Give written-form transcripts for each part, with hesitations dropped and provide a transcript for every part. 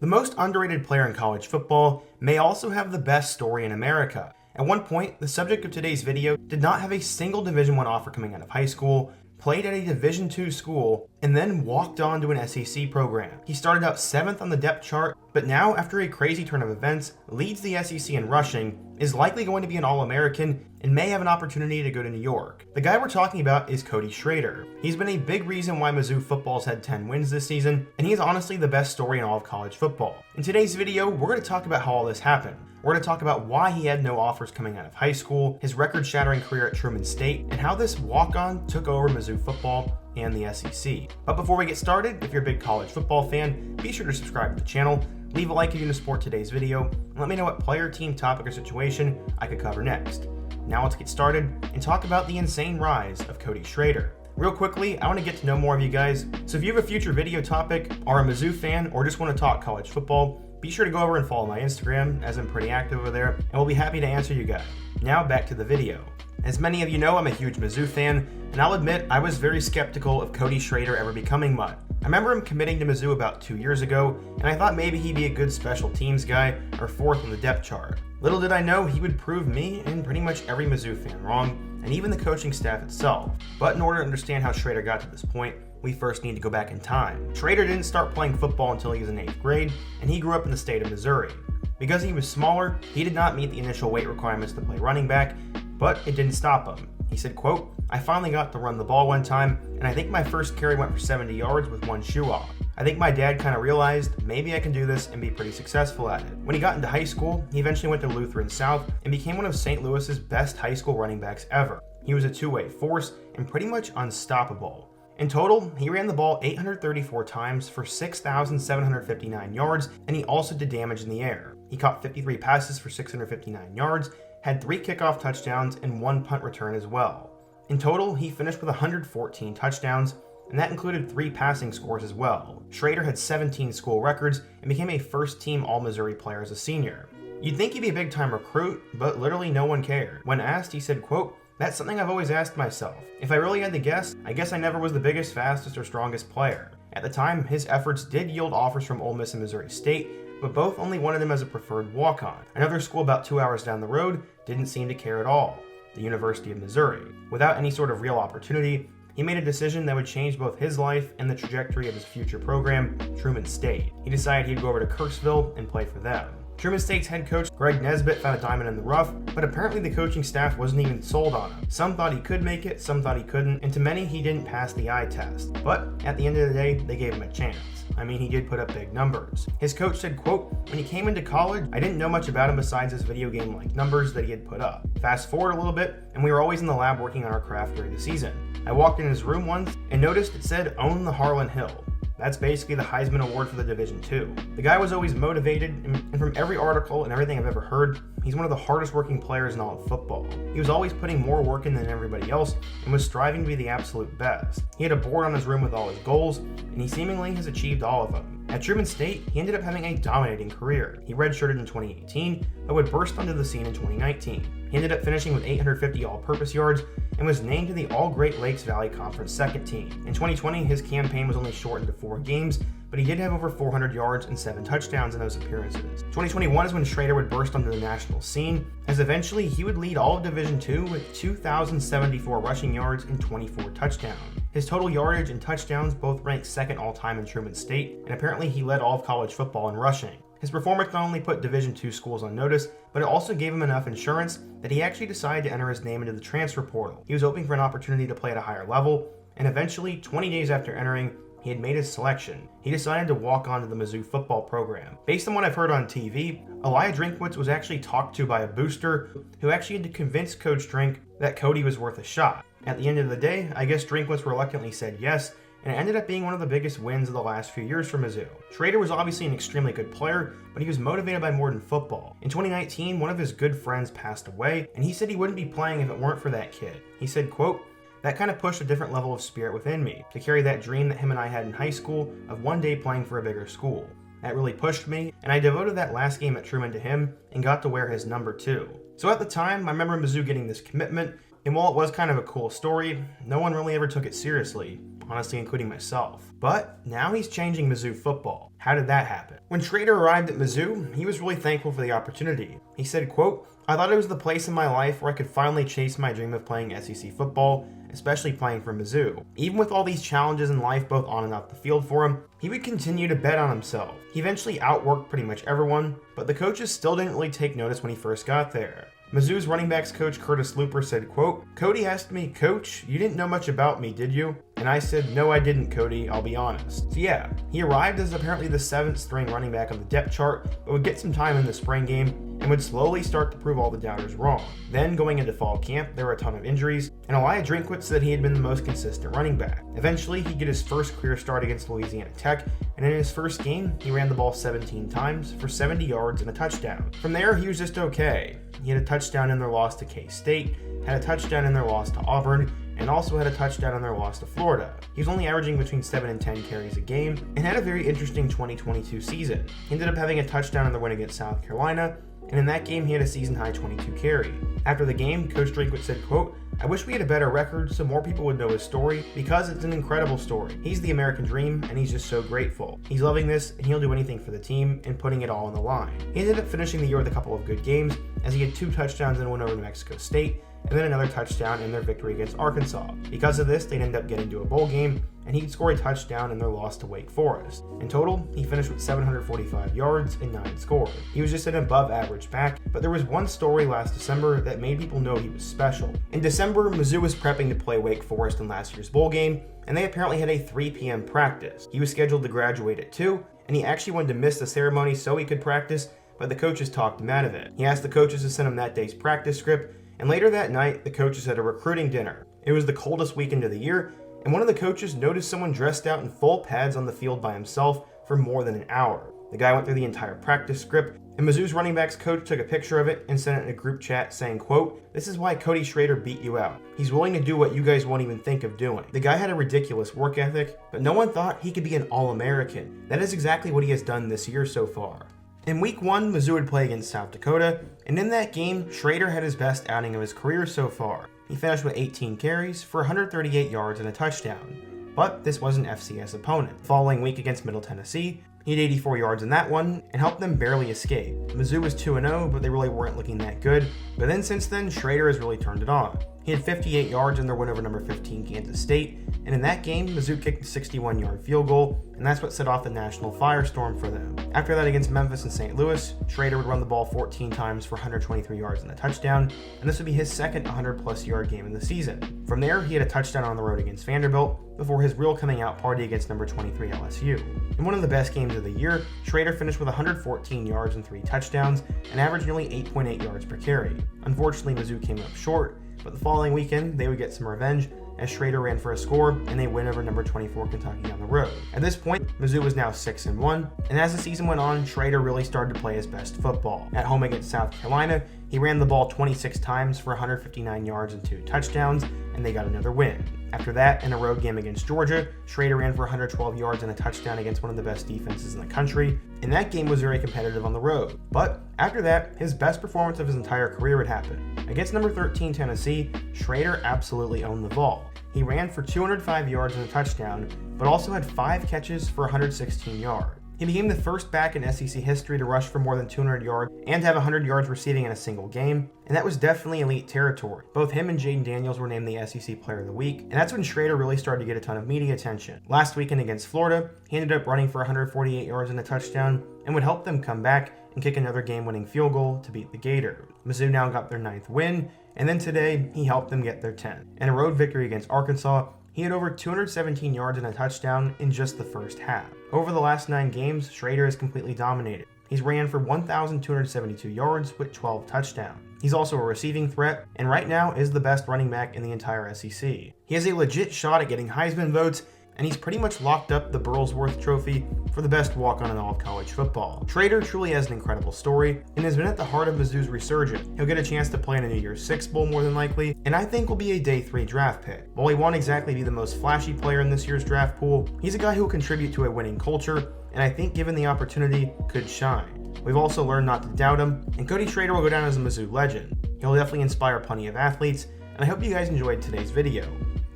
The most underrated player in college football may also have the best story in America. At one point, the subject of today's video did not have a single Division I offer coming out of high school, played at a Division II school, and then walked on to an SEC program. He started out 7th on the depth chart, but now, after a crazy turn of events, leads the SEC in rushing, is likely going to be an All-American, and may have an opportunity to go to New York. The guy we're talking about is Cody Schrader. He's been a big reason why Mizzou football's had 10 wins this season, and he's honestly the best story in all of college football. In today's video, we're going to talk about how all this happened. We're going to talk about why he had no offers coming out of high school, his record-shattering career at Truman State, and how this walk-on took over Mizzou football and the SEC. But before we get started, if you're a big college football fan, be sure to subscribe to the channel, leave a like if you want to support today's video, and let me know what player, team, topic, or situation I could cover next. Now let's get started and talk about the insane rise of Cody Schrader. Real quickly, I want to get to know more of you guys, so if you have a future video topic, are a Mizzou fan, or just want to talk college football, be sure to go over and follow my Instagram, as I'm pretty active over there, and we'll be happy to answer you guys. Now back to the video. As many of you know, I'm a huge Mizzou fan, and I'll admit I was very skeptical of Cody Schrader ever becoming one. I remember him committing to Mizzou about 2 years ago, and I thought maybe he'd be a good special teams guy, or 4th on the depth chart. Little did I know he would prove me and pretty much every Mizzou fan wrong, and even the coaching staff itself. But in order to understand how Schrader got to this point, we first need to go back in time. Schrader didn't start playing football until he was in 8th grade, and he grew up in the state of Missouri. Because he was smaller, he did not meet the initial weight requirements to play running back, but it didn't stop him. He said, quote, "I finally got to run the ball one time, and I think my first carry went for 70 yards with one shoe off. I think my dad kind of realized maybe I can do this and be pretty successful at it." When he got into high school, he eventually went to Lutheran South and became one of St. Louis's best high school running backs ever. He was a two-way force and pretty much unstoppable. In total, he ran the ball 834 times for 6,759 yards, and he also did damage in the air. He caught 53 passes for 659 yards, had 3 kickoff touchdowns, and 1 punt return as well. In total, he finished with 114 touchdowns, and that included 3 passing scores as well. Schrader had 17 school records and became a first-team All-Missouri player as a senior. You'd think he'd be a big-time recruit, but literally no one cared. When asked, he said, quote, "That's something I've always asked myself. If I really had to guess, I guess I never was the biggest, fastest, or strongest player." At the time, his efforts did yield offers from Ole Miss and Missouri State, but both only wanted him as a preferred walk-on. Another school about 2 hours down the road didn't seem to care at all, the University of Missouri. Without any sort of real opportunity, he made a decision that would change both his life and the trajectory of his future program, Truman State. He decided he'd go over to Kirksville and play for them. Truman State's head coach, Greg Nesbitt, found a diamond in the rough, but apparently the coaching staff wasn't even sold on him. Some thought he could make it, some thought he couldn't, and to many, he didn't pass the eye test. But at the end of the day, they gave him a chance. I mean, he did put up big numbers. His coach said, quote, "When he came into college, I didn't know much about him besides his video game-like numbers that he had put up. Fast forward a little bit, and we were always in the lab working on our craft during the season. I walked in his room once and noticed it said, 'Own the Harlan Hill.' That's basically the Heisman Award for the Division II. The guy was always motivated, and from every article and everything I've ever heard, he's one of the hardest working players in all of football. He was always putting more work in than everybody else and was striving to be the absolute best. He had a board on his room with all his goals, and he seemingly has achieved all of them. At Truman State, he ended up having a dominating career. He redshirted in 2018, but would burst onto the scene in 2019. He ended up finishing with 850 all-purpose yards and was named to the All-Great Lakes Valley Conference second team. In 2020, his campaign was only shortened to 4 games, but he did have over 400 yards and 7 touchdowns in those appearances. 2021 is when Schrader would burst onto the national scene, as eventually he would lead all of Division II with 2,074 rushing yards and 24 touchdowns. His total yardage and touchdowns both ranked second all-time in Truman State, and apparently he led all of college football in rushing. His performance not only put Division II schools on notice, but it also gave him enough insurance that he actually decided to enter his name into the transfer portal. He was hoping for an opportunity to play at a higher level, and eventually, 20 days after entering, he had made his selection. He decided to walk on to the Mizzou football program. Based on what I've heard on TV, Elijah Drinkwitz was actually talked to by a booster who actually had to convince Coach Drink that Cody was worth a shot. At the end of the day, I guess Drinkwitz reluctantly said yes, and it ended up being one of the biggest wins of the last few years for Mizzou. Schrader was obviously an extremely good player, but he was motivated by more than football. In 2019, one of his good friends passed away, and he said he wouldn't be playing if it weren't for that kid. He said, quote, "That kind of pushed a different level of spirit within me, to carry that dream that him and I had in high school of one day playing for a bigger school. That really pushed me, and I devoted that last game at Truman to him and got to wear his number 2. So at the time, I remember Mizzou getting this commitment, and while it was kind of a cool story, no one really ever took it seriously. honestly including myself. But now he's changing Mizzou football. How did that happen? When Schrader arrived at Mizzou, he was really thankful for the opportunity. He said, quote, "I thought it was the place in my life where I could finally chase my dream of playing SEC football, especially playing for Mizzou." Even with all these challenges in life both on and off the field for him, he would continue to bet on himself. He eventually outworked pretty much everyone, but the coaches still didn't really take notice when he first got there. Mizzou's running backs coach Curtis Looper said, quote, "Cody asked me, 'Coach, you didn't know much about me, did you?' And I said, 'No, I didn't, Cody, I'll be honest.'" So yeah, he arrived as apparently the 7th string running back on the depth chart, but would get some time in the spring game and would slowly start to prove all the doubters wrong. Then going into fall camp, there were a ton of injuries, and Elijah Drinkwitz said he had been the most consistent running back. Eventually, he'd get his first career start against Louisiana Tech, and in his first game, he ran the ball 17 times for 70 yards and a touchdown. From there, he was just okay. He had a touchdown in their loss to K-State, had a touchdown in their loss to Auburn, and also had a touchdown in their loss to Florida. He was only averaging between 7 and 10 carries a game, and had a very interesting 2022 season. He ended up having a touchdown in the win against South Carolina, and in that game he had a season-high 22 carry. After the game, Coach Drinkwitz said, quote, "I wish we had a better record so more people would know his story, because it's an incredible story. He's the American dream, and he's just so grateful. He's loving this, and he'll do anything for the team, and putting it all on the line." He ended up finishing the year with a couple of good games, as he had 2 touchdowns in a win over New Mexico State, and then another touchdown in their victory against Arkansas. Because of this, they'd end up getting to a bowl game, and he'd score a touchdown in their loss to Wake Forest. In total, he finished with 745 yards and 9 scores. He was just an above average back, but there was one story last December that made people know he was special. In December, Mizzou was prepping to play Wake Forest in last year's bowl game, and they apparently had a 3 p.m. practice. He was scheduled to graduate at 2, and he actually wanted to miss the ceremony so he could practice, but the coaches talked him out of it. He asked the coaches to send him that day's practice script, and later that night, the coaches had a recruiting dinner. It was the coldest weekend of the year, and one of the coaches noticed someone dressed out in full pads on the field by himself for more than an hour. The guy went through the entire practice script, and Mizzou's running backs coach took a picture of it and sent it in a group chat saying, quote, "This is why Cody Schrader beat you out. He's willing to do what you guys won't even think of doing." The guy had a ridiculous work ethic, but no one thought he could be an All-American. That is exactly what he has done this year so far. In week 1, Mizzou would play against South Dakota, and in that game, Schrader had his best outing of his career so far. He finished with 18 carries for 138 yards and a touchdown. But this was an FCS opponent. The following week against Middle Tennessee, he had 84 yards in that one and helped them barely escape. Mizzou was 2-0, but they really weren't looking that good. But then since then, Schrader has really turned it on. He had 58 yards in their win over number 15 Kansas State, and in that game, Mizzou kicked a 61-yard field goal, and that's what set off the national firestorm for them. After that against Memphis and St. Louis, Schrader would run the ball 14 times for 123 yards and a touchdown, and this would be his second 100-plus yard game in the season. From there, he had a touchdown on the road against Vanderbilt, before his real coming out party against number 23 LSU. In one of the best games of the year, Schrader finished with 114 yards and 3 touchdowns, and averaged nearly 8.8 yards per carry. Unfortunately, Mizzou came up short, but the following weekend, they would get some revenge as Schrader ran for a score, and they win over number 24 Kentucky on the road. At this point, Mizzou was now 6-1, and as the season went on, Schrader really started to play his best football. At home against South Carolina, he ran the ball 26 times for 159 yards and 2 touchdowns, and they got another win. After that, in a road game against Georgia, Schrader ran for 112 yards and a touchdown against one of the best defenses in the country, and that game was very competitive on the road. But after that, his best performance of his entire career would happen. Against number 13 Tennessee, Schrader absolutely owned the ball. He ran for 205 yards and a touchdown, but also had 5 catches for 116 yards. He became the first back in SEC history to rush for more than 200 yards and have 100 yards receiving in a single game, and that was definitely elite territory. Both him and Jaden Daniels were named the SEC Player of the Week, and that's when Schrader really started to get a ton of media attention. Last weekend against Florida, he ended up running for 148 yards and a touchdown, and would help them come back and kick another game-winning field goal to beat the Gators. Mizzou now got their 9th win, and then today, he helped them get their 10th. In a road victory against Arkansas, he had over 217 yards and a touchdown in just the first half. Over the last 9 games, Schrader has completely dominated. He's ran for 1,272 yards with 12 touchdowns. He's also a receiving threat, and right now is the best running back in the entire SEC. He has a legit shot at getting Heisman votes, and he's pretty much locked up the Burlsworth Trophy for the best walk-on in all of college football. Schrader truly has an incredible story, and has been at the heart of Mizzou's resurgence. He'll get a chance to play in a New Year's Six Bowl more than likely, and I think will be a Day 3 draft pick. While he won't exactly be the most flashy player in this year's draft pool, he's a guy who will contribute to a winning culture, and I think given the opportunity, could shine. We've also learned not to doubt him, and Cody Schrader will go down as a Mizzou legend. He'll definitely inspire plenty of athletes, and I hope you guys enjoyed today's video.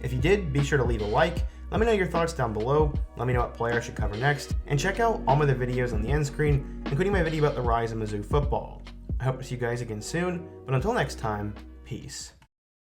If you did, be sure to leave a like, Let me know your thoughts down below, let me know what player I should cover next, and check out all my other videos on the end screen, including my video about the rise of Mizzou football. I hope to see you guys again soon, but until next time, peace.